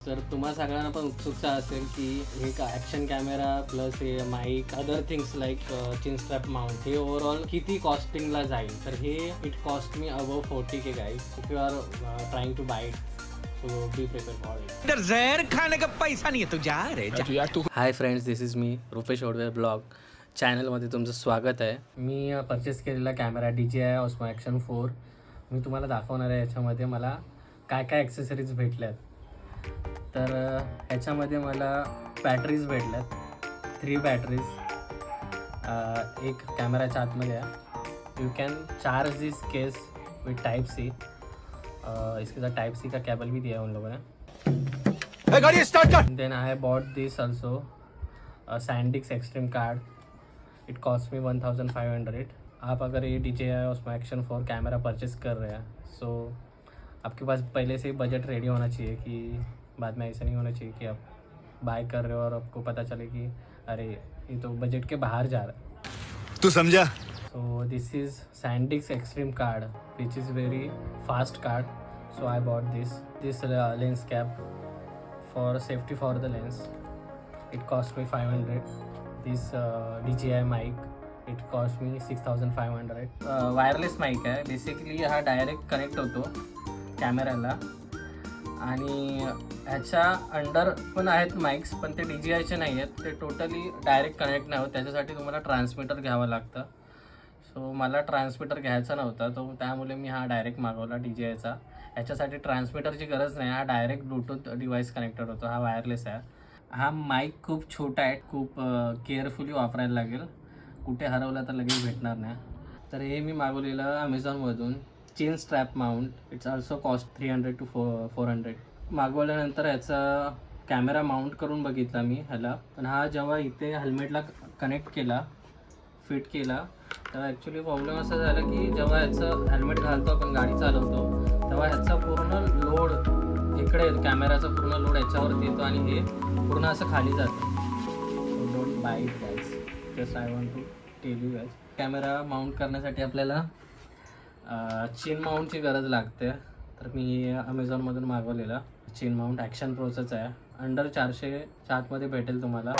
तर तुम्हा सगळ्यांना पण उत्सुकता असेल की हे का ॲक्शन कॅमेरा प्लस हे mic other things like chin strap mount हे ओव्हरऑल किती कॉस्टिंगला जाईल. तर हे it cost me above 40K guys. If you are trying to buy it so be prepared for it. जहर खाने का पैसा नहीं है तू जा रे. Hi friends, this is me Rupesh ओडवे ब्लॉग चॅनलमध्ये तुमचं स्वागत आहे. मी परचेस केलेला कॅमेरा DJI Osmo Action 4 मी तुम्हाला दाखवणार आहे. याच्यामध्ये मला काय काय ॲक्सेसरीज भेटल्यात. तर ह्याच्यामध्ये मला बॅटरीज भेटल्यात 3 बॅटरीज. एक कॅमेराच्या आतमध्ये आहे. You can charge this case with type C. इसके साथ टाइप सी का केबल भी दिया है उन लोगों ने. गाड़ी स्टार्ट कर. Then I bought this also SanDisk extreme card. It cost me 1500. आप अगर ये DJI Osmo Action 4 camera purchase कर रहे हैं सो आपके पास पहले से ही बजट रेडी होना चाहिए कि बाद में ऐसा नहीं होना चाहिए कि आप बाय कर रहे हो और आपको पता चले कि अरे ये तो बजट के बाहर जा रहा है. तू समझा. So this is SanDisk extreme card which is very fast card. So I bought this lens cap for safety for the lens. It cost me 500. This DJI mic it cost me 6500. Wireless mic आहे. Basically हा direct connect होतो कॅमेऱ्याला आणि ह्याच्या under पण आहेत mics पण ते DJIचे नाही आहेत. ते टोटली डायरेक्ट कनेक्ट नाही होत. त्याच्यासाठी तुम्हाला ट्रान्समीटर घ्यावं लागतं. सो मला ट्रान्समीटर घ्यायचा नव्हता तो त्यामुळे मी हा डायरेक्ट मागवला DJIचा. ह्याच्यासाठी ट्रान्समीटरची गरज नाही. हा डायरेक्ट ब्लूटूथ डिव्हाइस कनेक्टेड होतो. हा वायरलेस आहे. हा माईक खूप छोटा आहे. खूप केअरफुली वापरायला लागेल. कुठे हरवला तर लगेच भेटणार नाही. तर हे मी मागवलेलं अमेझॉनमधून chin strap mount. It's also cost 300 to 400. मागवल्यानंतर ह्याचा कॅमेरा माउंट करून बघितला मी ह्याला. पण हा जेव्हा इथे हेल्मेटला कनेक्ट केला फिट केला तर ॲक्च्युली प्रॉब्लेम असा झाला की जेव्हा ह्याचं हेल्मेट घालतो आपण गाडी चालवतो तेव्हा ह्याचा पूर्ण लोड इकडे कॅमेराचा पूर्ण लोड ह्याच्यावरती येतो आणि हे पूर्ण असं खाली जातं. So don't buy it guys. Just I want to tell you guys. Camera mount करण्यासाठी आपल्याला चेन माउंटची गरज लागते. तर मी अमेझॉनमधून मागवलेला चेन माउंट ॲक्शन प्रोचंच आहे. अंडर 400च्या आतमध्ये भेटेल तुम्हाला.